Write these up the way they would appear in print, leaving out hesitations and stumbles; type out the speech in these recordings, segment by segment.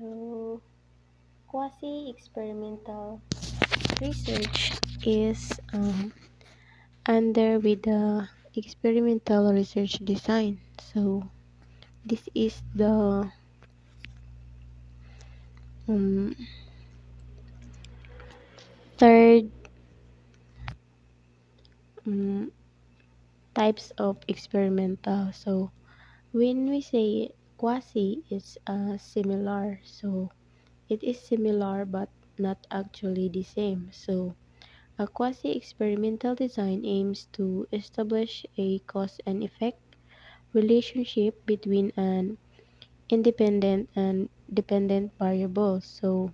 So, quasi-experimental research is under with the experimental research design. So, this is the um, third um, types of experimental. So, when we say quasi, it's similar. So, it is similar but not actually the same. So, a quasi-experimental design aims to establish a cause and effect relationship between an independent and dependent variable. So,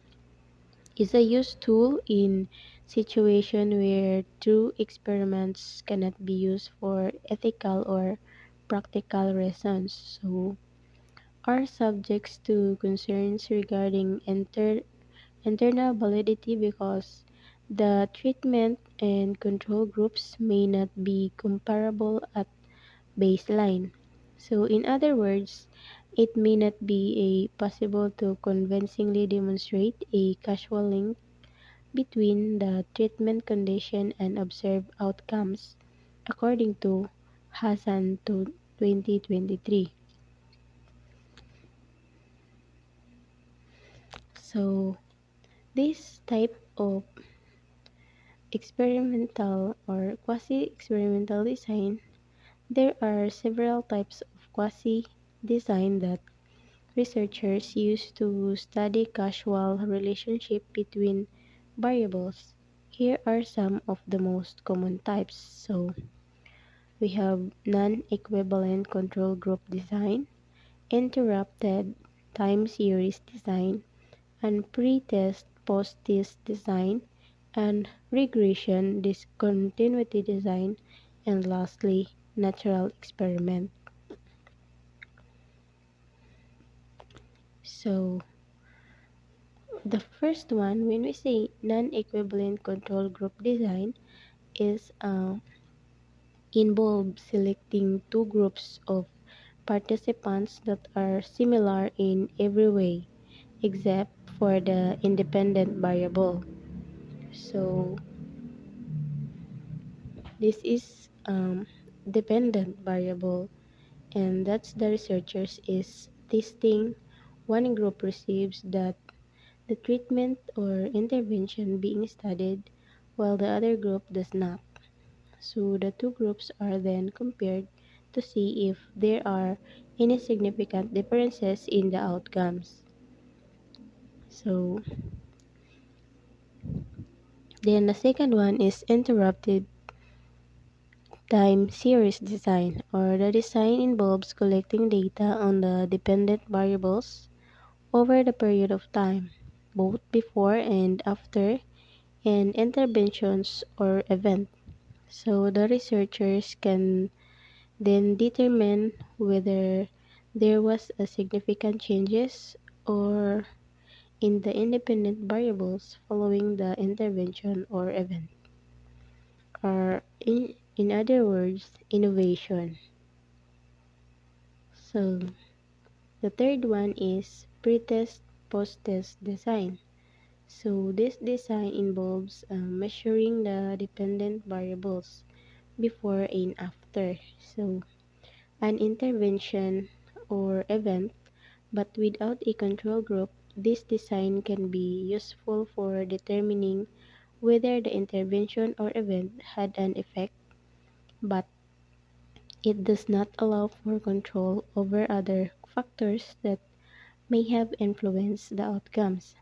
it's a used tool in situation where true experiments cannot be used for ethical or practical reasons. So, are subjects to concerns regarding internal validity because the treatment and control groups may not be comparable at baseline. So, in other words, it may not be possible to convincingly demonstrate a causal link between the treatment condition and observed outcomes, according to Hassan to 2023. So, this type of experimental or quasi-experimental design, there are several types of quasi-design that researchers use to study causal relationship between variables. Here are some of the most common types. So, we have non-equivalent control group design, interrupted time series design, and pre-test post-test design, and regression discontinuity design, and lastly, natural experiment. So, the first one, when we say non-equivalent control group design, is involve selecting two groups of participants that are similar in every way except for the independent variable. So this is dependent variable, and that's the researchers is testing. One group receives that the treatment or intervention being studied while the other group does not. So the two groups are then compared to see if there are any significant differences in the outcomes. So then the second one is interrupted time series design, or the design involves collecting data on the dependent variables over the period of time, both before and after an interventions or event. So the researchers can then determine whether there was a significant changes or in the independent variables following the intervention or event, or in other words, innovation. So the third one is pre-test post-test design. So this design involves measuring the dependent variables before and after. So an intervention or event, but without a control group, this design can be useful for determining whether the intervention or event had an effect, but it does not allow for control over other factors that may have influenced the outcomes.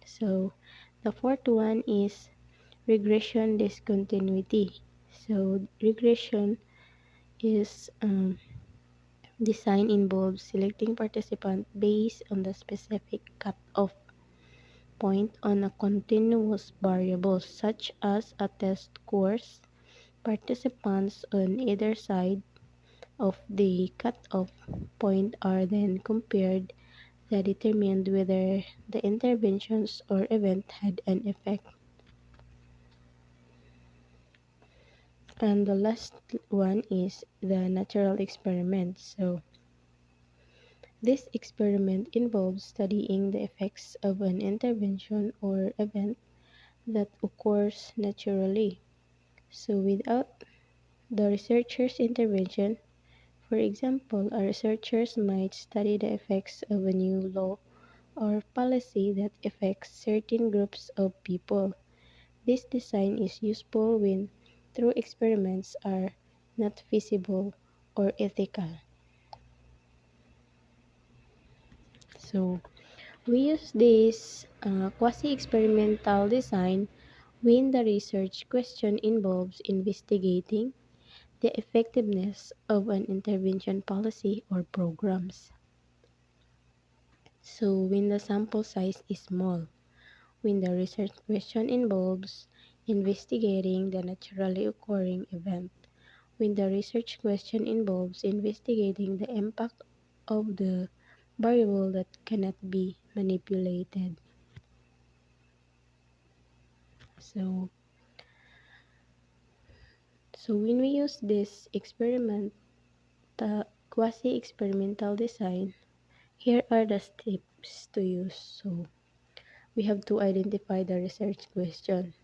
So, the fourth one is regression discontinuity. So, regression is design involves selecting participant based on the specific cutoff point on a continuous variable, such as a test course. Participants on either side of the cutoff point are then compared that determined whether the interventions or event had an effect. And the last one is the natural experiment. So This experiment involves studying the effects of an intervention or event that occurs naturally. So, without the researcher's intervention, for example, a researchers might study the effects of a new law or policy that affects certain groups of people. This design is useful when true experiments are not feasible or ethical. So, we use this quasi-experimental design when the research question involves investigating the effectiveness of an intervention policy or programs. So, when the sample size is small, when the research question involves investigating the naturally occurring event, when the research question involves investigating the impact of the variable that cannot be manipulated. So, so when we use this quasi-experimental design, here are the steps to use. So, we have to identify the research question.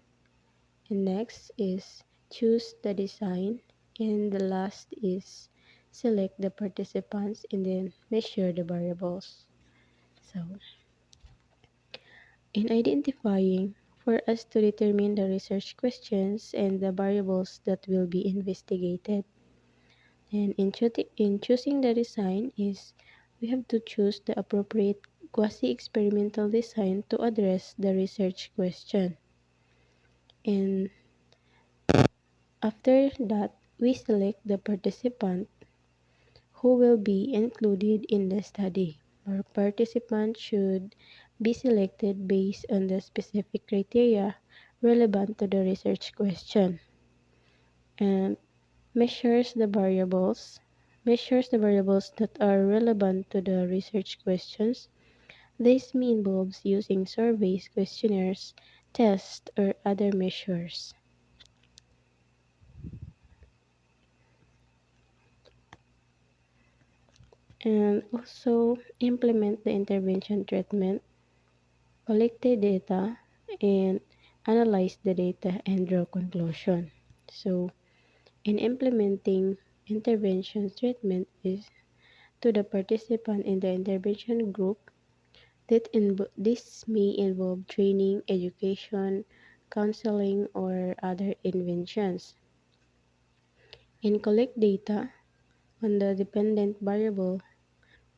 And next is choose the design. And the last is select the participants and then measure the variables. So, in identifying, for us to determine the research questions and the variables that will be investigated. And in choosing the design is we have to choose the appropriate quasi-experimental design to address the research question. And after that, we select the participant who will be included in the study. Our participants should be selected based on the specific criteria relevant to the research question. And measures the variables that are relevant to the research questions. This may involves using surveys, questionnaires, tests, or other measures. And also implement the intervention treatment, collect the data, and analyze the data and draw conclusion. So, in implementing intervention treatment is to the participant in the intervention group. This may involve training, education, counseling, or other interventions. And collect data on the dependent variable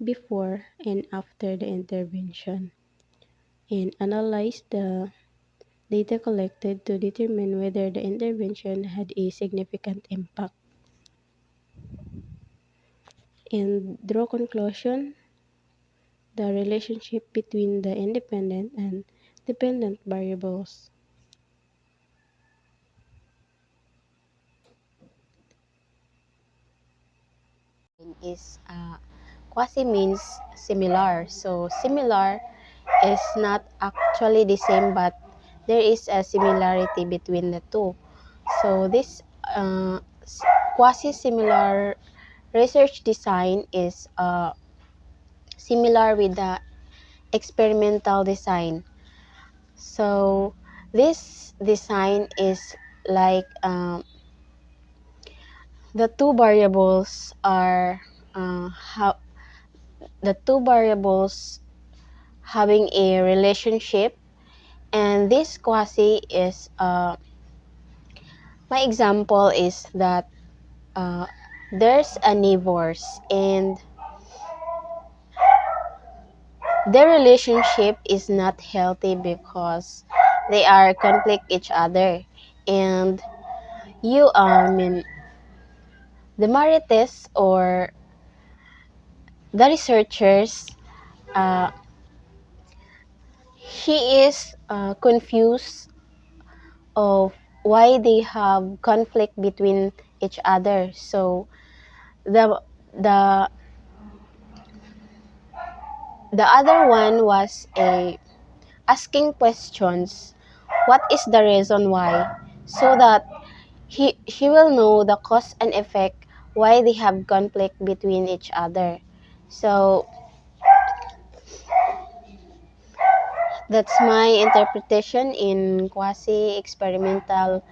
before and after the intervention. And analyze the data collected to determine whether the intervention had a significant impact. And draw conclusion, the relationship between the independent and dependent variables. Is quasi means similar. So similar is not actually the same, but there is a similarity between the two. So this quasi-similar research design is similar with the experimental design. So this design is like the two variables are how the two variables having a relationship, and this quasi is my example is that uh, there's a neighbors and their relationship is not healthy because they are conflict each other, and you mean the marites or the researchers, uh, he is confused of why they have conflict between each other. So the the the other one was a asking questions, what is the reason why, so that he will know the cause and effect why they have conflict between each other. So That's my interpretation in quasi-experimental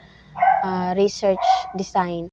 research design.